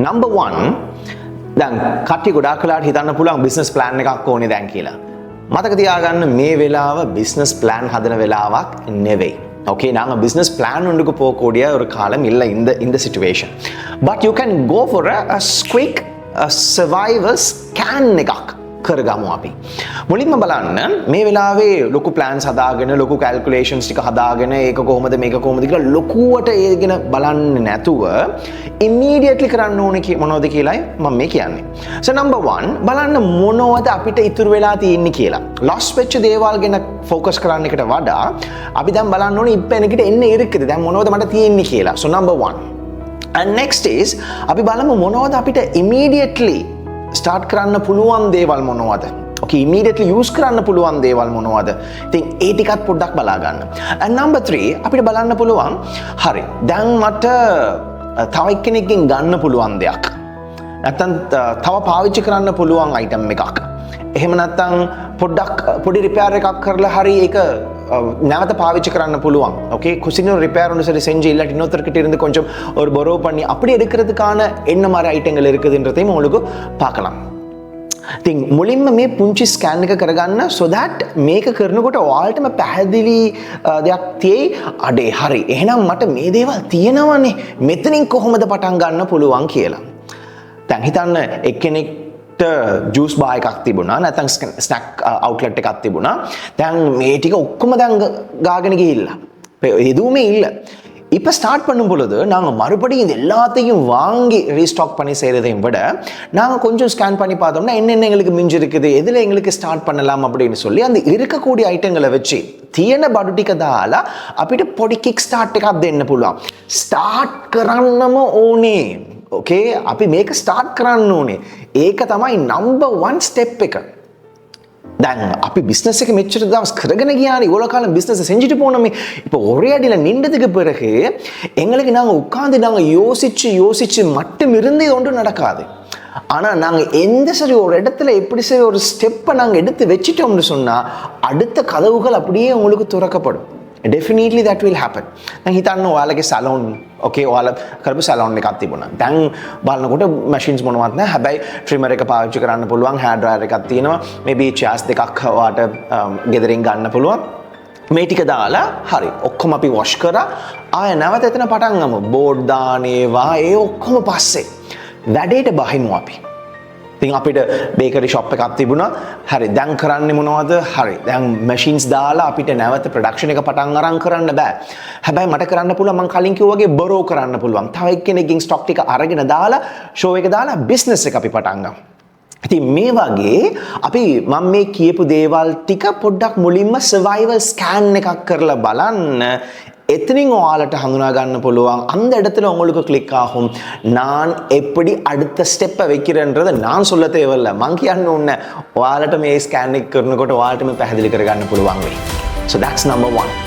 Number 1, දැන් කට්ටිය ගොඩාක් වෙලාවට හිතන්න පුළුවන් බිස්නස් ප්ලෑන් එකක් ඕනේ දැන් කියලා. මතක තියාගන්න මේ වෙලාව බිස්නස් ප්ලෑන් හදන වෙලාවක් නෙවෙයි. Okay, நாங்க business plan ஒன்றுக்கு போகக்கூடிய ஒரு காலம் இல்லை இந்த situation. But you can go for a quick survival scan එකක් කරගමු අපි. මුලින්ම බලන්න මේ වෙලාවේ ලොකු plans හදාගෙන ලොකු calculations ටික හදාගෙන ඒක කොහොමද මේක කොහොමද කියලා ලොකුවට ඒගෙන බලන්නේ නැතුව immediately කරන්න ඕනේ මොනවද කියලායි මම මේ කියන්නේ. So number 1 බලන්න මොනවද අපිට ඉතුරු වෙලා තියෙන්නේ කියලා. lost වෙච්ච දේවල් ගැන focus කරන්න එකට වඩා අපි දැන් බලන්න ඕනේ ඉපෙනකට එන්නේ ඉරිකද දැන් මොනවද මට තියෙන්නේ කියලා. So number 1 and next is අපි බලමු මොනවද අපිට immediately start කරන්න පුළුවන් දේවල් මොනවද? Okay, immediately use කරන්න පුළුවන් දේවල් මොනවද? ඉතින් ඒ ටිකත් පොඩ්ඩක් බලා ගන්න. And number 3 අපිට බලන්න පුළුවන් හරි දැන් මට තව එක්කෙනෙක්ගෙන් ගන්න පුළුවන් දෙයක්. නැත්තම් තව පාවිච්චි කරන්න පුළුවන් item එකක්. එහෙම නැත්තම් පොඩ්ඩක් පොඩි රිපෙයාර් එකක් කරලා හරි ඒක නැවත பாவிச்சு කරන්න පුළුවන්. ஓகே, குசினோ ரிப்பேர் ஒன்று சரி செஞ்சு இல்லாட்டி இன்னொருத்தர்கிட்ட இருந்து கொஞ்சம் ஒரு borrow பண்ணி அப்படி எடுக்கிறதுக்கான என்ன மாதிரி ஐட்டங்கள் இருக்குதுன்றதையும் உங்களுக்கு பார்க்கலாம். ඉතින් මුලින්ම මේ පුංචි ස්කෑන් එක කරගන්න so that මේක කරනකොට ඔයාලටම පැහැදිලි දෙයක් තියෙයි. අඩේ හරි එහෙනම් මට මේ දේවල් තියෙනවනේ මෙතනින් කොහොමද පටන් ගන්න පුළුවන් කියලා. දැන් හිතන්න එක්කෙනෙක් ජූස් බාර් එකක් තිබුණා නැත්නම් ස්නැක් අවුට්ලට් එකක් තිබුණා. දැන් මේ ටික ඔක්කොම දැන් ගාගෙන ගිහිල්ලා எதுவுமே இல்லை. இப்போ ஸ்டார்ட் பண்ணும் பொழுது நாங்கள் மறுபடியும் இது எல்லாத்தையும் வாங்கி ரீஸ்டாக் பண்ணி செய்கிறதையும் விட நாங்கள் கொஞ்சம் ஸ்கேன் பண்ணி பார்த்தோம்னா என்னென்ன எங்களுக்கு மிஞ்சி இருக்குது எதில் எங்களுக்கு ஸ்டார்ட் பண்ணலாம் அப்படின்னு சொல்லி அந்த இருக்கக்கூடிய ஐட்டங்களை வச்சு තියෙන බඩු ටික දාලා අපිට පොඩි කික් ස්ටාර්ට් එකක් දෙන්න පුළුවන්. ස්ටාර්ට් කරන්නම ඕනේ. ඕකේ, අපි මේක ස්ටාර්ට් කරන්න ඕනේ. ඒක තමයි නම්බර් 1 ස්ටෙප් එක. දැන් අපි பிசினஸ் එක මෙච්චර දවස් කරගෙන ගියානේ இவ்வளவு காலம் பிசினஸ் செஞ்சுட்டு போனோமே. இப்போ ஒரே அடியில நின்றதுக்கு பிறகு எங்களுக்கு நாங்க உட்கார்ந்து நாங்க யோசிச்சு மட்டும் இருந்து ஒன்றும் நடக்காது. ஆனா நாங்க எந்த சரி ஒரு இடத்துல எப்படி சரி ஒரு ஸ்டெப்பை நாங்க எடுத்து வச்சிட்டோம்னு சொன்னா அடுத்த கதவுகள் அப்படியே உங்களுக்கு திறக்கப்படும். Definitely that will happen. දැන් හිතන්න ඔයාලගේ සැලොන් ඕකේ ඔයාලා කරපු සැලොන් එකක් තිබුණා. දැන් බලනකොට මැෂින්ස් මොනවත් නැහැ. හැබැයි ට්‍රිමර් එක පාවිච්චි කරන්න පුළුවන්, හෑර් ඩ්‍රයර් එකක් තියෙනවා. මේබි චෙයර්ස් දෙකක් ඔයාට ගෙදරින් ගන්න පුළුවන්. මේ ටික දාලා හරි ඔක්කොම අපි වොෂ් කරා. ආය නැවත එතන පටන් ගමු. බෝඩ් දානේවා ඒ ඔක්කොම පස්සේ වැඩේට බහිමු අපි. ඉතින් අපිට බේකරි ෂොප් එකක් තිබුණා. හරි දැන් කරන්නේ මොනවද? හරි දැන් මැෂින්ස් දාලා අපිට නැවත ප්‍රොඩක්ෂන් එක පටන් අරන් කරන්න බෑ. හැබැයි මට කරන්න පුළුවන් මම කලින් කිව්වා වගේ බොරෝ කරන්න පුළුවන්. තව එක්කෙනෙක්ගෙන් ස්ටොක් ටික අරගෙන දාලා ෂෝ එක දාලා බිස්නස් එක අපි පටන් ගමු. ඉතින් මේ වගේ අපි මම මේ කියපු දේවල් ටික පොඩ්ඩක් මුලින්ම සර්වයිවල් ස්කෑන් එකක් කරලා බලන්න. எத்தனைங்க ஆளட்ட ஹந்துனா கண்ண போலுவாங்க அந்த இடத்துல உங்களுக்கு கிளிக் ஆகும். நான் எப்படி அடுத்த ஸ்டெப்பை வைக்கிறேன்றதை நான் சொல்ல தேவையில்லை. மங்கியான்னு ஒன்று ஆளட்ட மே ஸ்கேனிக் करने को तो आलट में पहले लेकर करने පුළුවන් වෙයි. So that's number 1.